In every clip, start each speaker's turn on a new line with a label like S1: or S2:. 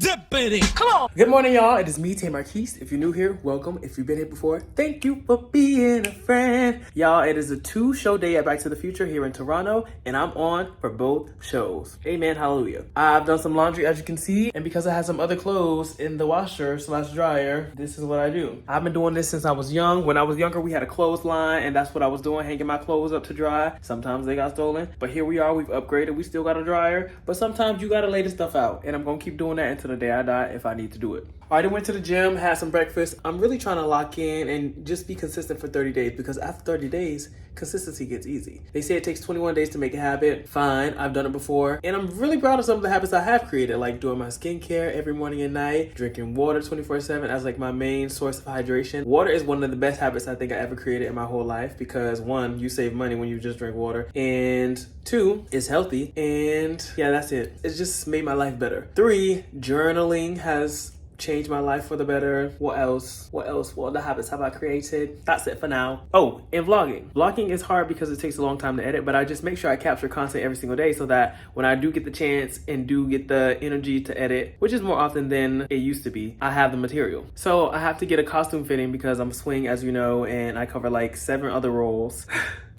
S1: Dippity. Come on.
S2: Good morning, y'all. It is me, Tay Marquise. If you're new here, welcome. If you've been here before, thank you for being a friend. Y'all, it is a 2-show day at Back to the Future here in Toronto, and I'm on for both shows. Amen, hallelujah. I've done some laundry, as you can see, and because I had some other clothes in the washer / dryer, this is what I do. I've been doing this since I was young. When I was younger, we had a clothesline, and that's what I was doing, hanging my clothes up to dry. Sometimes they got stolen, but here we are. We've upgraded. We still got a dryer, but sometimes you gotta lay the stuff out, and I'm gonna keep doing that until the day I die if I need to do it. All right, I went to the gym, had some breakfast. I'm really trying to lock in and just be consistent for 30 days because after 30 days, consistency gets easy. They say it takes 21 days to make a habit. Fine, I've done it before. And I'm really proud of some of the habits I have created, like doing my skincare every morning and night, drinking water 24/7 as like my main source of hydration. Water is one of the best habits I think I ever created in my whole life because 1, you save money when you just drink water, and 2, it's healthy. And yeah, that's it. It's just made my life better. 3, journaling has changed my life for the better. What else? What other habits have I created? That's it for now. Oh, and vlogging. Vlogging is hard because it takes a long time to edit, but I just make sure I capture content every single day so that when I do get the chance and do get the energy to edit, which is more often than it used to be, I have the material. So I have to get a costume fitting because I'm a swing, as you know, and I cover like 7 other roles.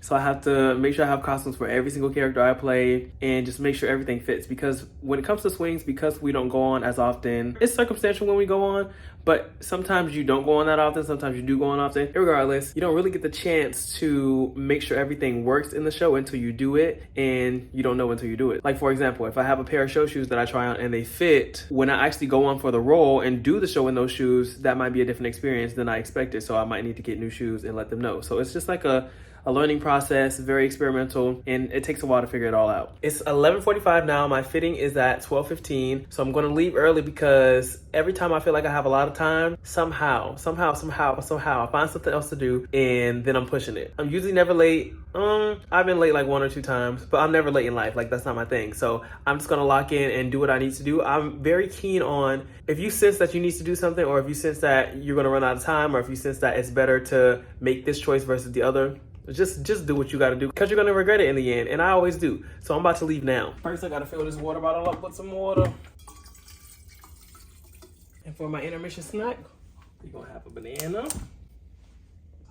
S2: So I have to make sure I have costumes for every single character I play and just make sure everything fits, because when it comes to swings, because we don't go on as often, it's circumstantial when we go on, but sometimes you don't go on that often, sometimes you do go on often. Regardless, you don't really get the chance to make sure everything works in the show until you do it, and you don't know until you do it. Like for example, if I have a pair of show shoes that I try on and they fit, when I actually go on for the role and do the show in those shoes, that might be a different experience than I expected, so I might need to get new shoes and let them know. So it's just like a learning process, very experimental, and it takes a while to figure it all out. It's 11:45 now. My fitting is at 12:15, so I'm gonna leave early because every time I feel like I have a lot of time, somehow, I find something else to do, and then I'm pushing it. I'm usually never late. I've been late like 1 or 2 times, but I'm never late in life. Like, that's not my thing. So I'm just gonna lock in and do what I need to do. I'm very keen on, if you sense that you need to do something, or if you sense that you're gonna run out of time, or if you sense that it's better to make this choice versus the other, just do what you gotta do, because you're gonna regret it in the end, and I always do. So I'm about to leave now. First, I gotta fill this water bottle up with some water. And for my intermission snack, we're gonna have a banana.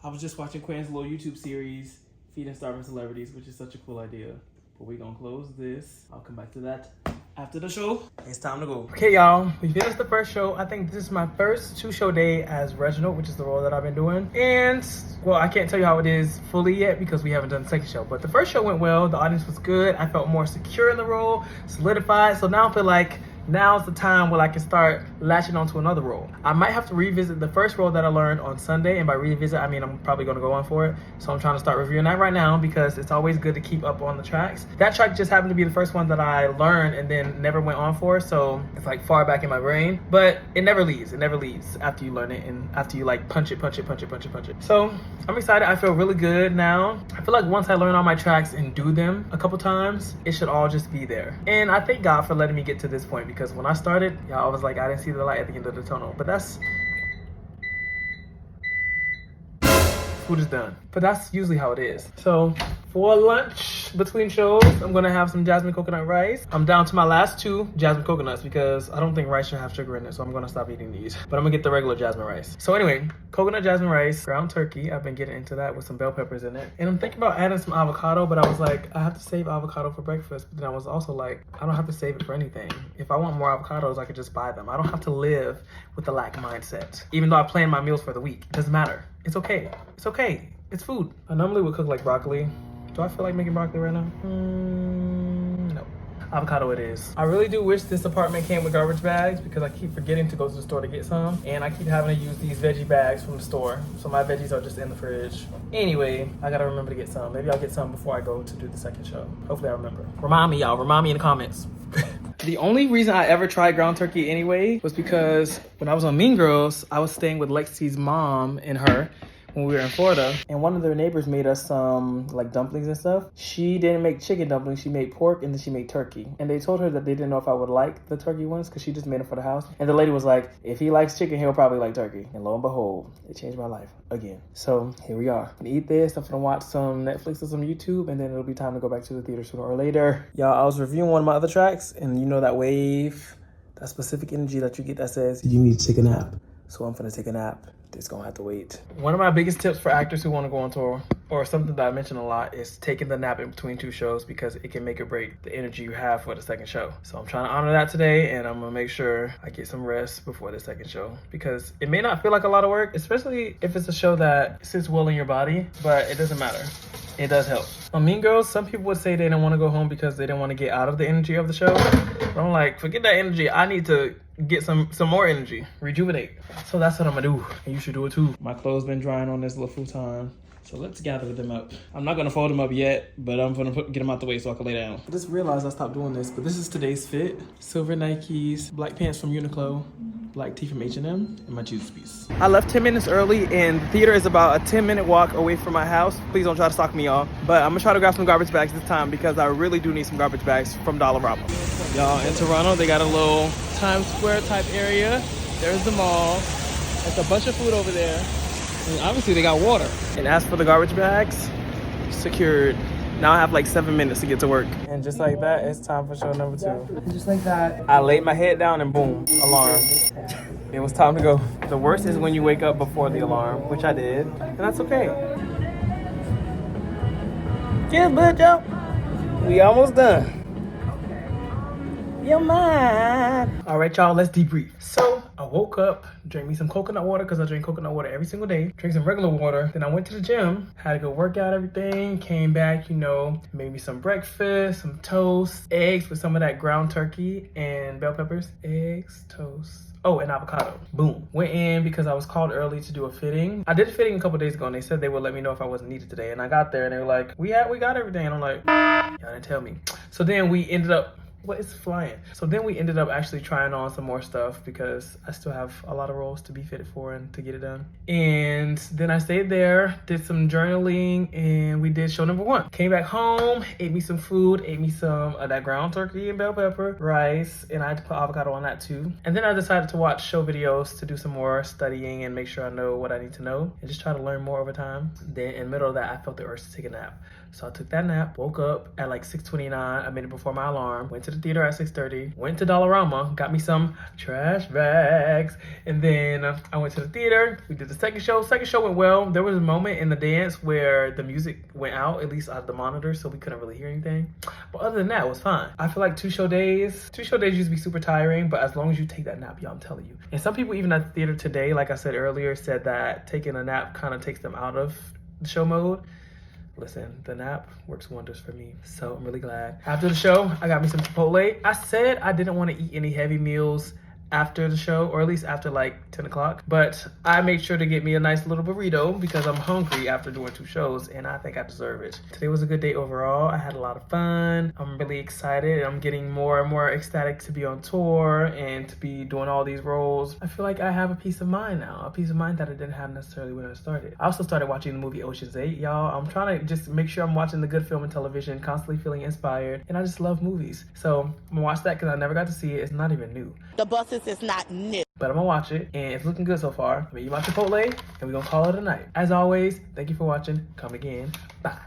S2: I was just watching Quinn's little YouTube series, Feeding Starving Celebrities, which is such a cool idea. But we're gonna close this. I'll come back to that after the show. It's time to go. Okay, y'all, we finished the first show. I think this is my first 2-show day as Reginald, which is the role that I've been doing. And, well, I can't tell you how it is fully yet because we haven't done the second show. But the first show went well. The audience was good. I felt more secure in the role, solidified. So now I feel like now's the time where I can start latching onto another role. I might have to revisit the first role that I learned on Sunday, and by revisit, I mean I'm probably gonna go on for it. So I'm trying to start reviewing that right now because it's always good to keep up on the tracks. That track just happened to be the first one that I learned and then never went on for, so it's like far back in my brain. But it never leaves. It never leaves after you learn it and after you like punch it. So I'm excited. I feel really good now. I feel like once I learn all my tracks and do them a couple times, it should all just be there. And I thank God for letting me get to this point, because when I started, y'all, I was like, I didn't see the light at the end of the tunnel. But that's, food is done. But that's usually how it is. So for lunch between shows, I'm gonna have some jasmine coconut rice. I'm down to my last 2 jasmine coconuts because I don't think rice should have sugar in it, so I'm gonna stop eating these. But I'm gonna get the regular jasmine rice. So anyway, coconut jasmine rice, ground turkey. I've been getting into that with some bell peppers in it. And I'm thinking about adding some avocado, but I was like, I have to save avocado for breakfast. But then I was also like, I don't have to save it for anything. If I want more avocados, I could just buy them. I don't have to live with the lack mindset. Even though I plan my meals for the week, it doesn't matter. It's okay. It's okay. It's food. I normally would cook like broccoli. Do I feel like making broccoli right now? No. Avocado it is. I really do wish this apartment came with garbage bags because I keep forgetting to go to the store to get some. And I keep having to use these veggie bags from the store. So my veggies are just in the fridge. Anyway, I gotta remember to get some. Maybe I'll get some before I go to do the second show. Hopefully I remember. Remind me, y'all. Remind me in the comments. The only reason I ever tried ground turkey anyway was because when I was on Mean Girls, I was staying with Lexi's mom and her when we were in Florida, and one of their neighbors made us some like dumplings and stuff. She didn't make chicken dumplings, she made pork, and then she made turkey. And they told her that they didn't know if I would like the turkey ones because she just made them for the house. And the lady was like, if he likes chicken, he'll probably like turkey. And lo and behold, it changed my life again. So here we are. I'm gonna eat this, I'm gonna watch some Netflix or some YouTube, and then it'll be time to go back to the theater sooner or later. Y'all, I was reviewing one of my other tracks, and you know that wave that specific energy that you get that says you need to take a nap. So I'm finna take a nap. It's gonna have to wait. One of my biggest tips for actors who want to go on tour, or something that I mention a lot, is taking the nap in between two shows, because it can make or break the energy you have for the second show. So I'm trying to honor that today, and I'm gonna make sure I get some rest before the second show, because it may not feel like a lot of work, especially if it's a show that sits well in your body, but it doesn't matter. It does help. On Mean Girls, some people would say they don't want to go home because they didn't want to get out of the energy of the show. But I'm like, forget that energy. I need to get some more energy, rejuvenate. So that's what I'm gonna do, and you should do it too. My clothes been drying on this little futon, so let's gather them up. I'm not gonna fold them up yet, but I'm gonna get them out the way so I can lay down. I just realized I stopped doing this, but this is today's fit. Silver Nikes, black pants from Uniqlo, black tee from H&M, and my Jesus piece. I left 10 minutes early, and the theater is about a 10-minute walk away from my house. Please don't try to stalk me, y'all. But I'm gonna try to grab some garbage bags this time, because I really do need some garbage bags from Dollarama. Y'all, in Toronto, they got a little Times Square type area. There's the mall. There's a bunch of food over there. And obviously they got water. And as for the garbage bags, secured. Now I have like 7 minutes to get to work. And just like that, it's time for show number 2.
S1: And just like that,
S2: I laid my head down and boom, alarm. It was time to go. The worst is when you wake up before the alarm, which I did, and that's okay. Cheers, bud, y'all. We almost done. You're mine. All right, y'all, let's debrief. So I woke up, drank me some coconut water, because I drink coconut water every single day. Drank some regular water. Then I went to the gym, had to go work out everything. Came back, you know, made me some breakfast, some toast, eggs with some of that ground turkey and bell peppers. Eggs, toast. Oh, and avocado. Boom. Went in because I was called early to do a fitting. I did a fitting a couple days ago, and they said they would let me know if I wasn't needed today. And I got there, and they were like, we got everything. And I'm like, y'all didn't tell me. So then we ended up, what is flying? So then we ended up actually trying on some more stuff, because I still have a lot of roles to be fitted for and to get it done. And then I stayed there, did some journaling, and we did show number 1. Came back home, ate me some food, ate me some of that ground turkey and bell pepper, rice, and I had to put avocado on that too. And then I decided to watch show videos to do some more studying and make sure I know what I need to know, and just try to learn more over time. Then in the middle of that, I felt the urge to take a nap. So I took that nap, woke up at like 6:29, I made it before my alarm, went to the theater at 6:30, went to Dollarama, got me some trash bags, and then I went to the theater. We did the second show. Second show went well. There was a moment in the dance where the music went out, at least out of the monitor, so we couldn't really hear anything. But other than that, it was fine. I feel like two show days used to be super tiring, but as long as you take that nap, y'all, I'm telling you. And some people even at the theater today, like I said earlier, said that taking a nap kind of takes them out of the show mode. Listen, the nap works wonders for me, so I'm really glad. After the show, I got me some Chipotle. I said I didn't want to eat any heavy meals after the show, or at least after like 10 o'clock. But I made sure to get me a nice little burrito because I'm hungry after doing 2 shows, and I think I deserve it. Today was a good day overall. I had a lot of fun. I'm really excited. I'm getting more and more ecstatic to be on tour and to be doing all these roles. I feel like I have a peace of mind now, a peace of mind that I didn't have necessarily when I started. I also started watching the movie Ocean's 8, y'all. I'm trying to just make sure I'm watching the good film and television, constantly feeling inspired, and I just love movies. So I'm gonna watch that because I never got to see it. It's not even new.
S1: the buses is not new.
S2: But I'm gonna watch it, and it's looking good so far. I'm gonna eat my Chipotle, and we're gonna call it a night. As always, thank you for watching. Come again. Bye.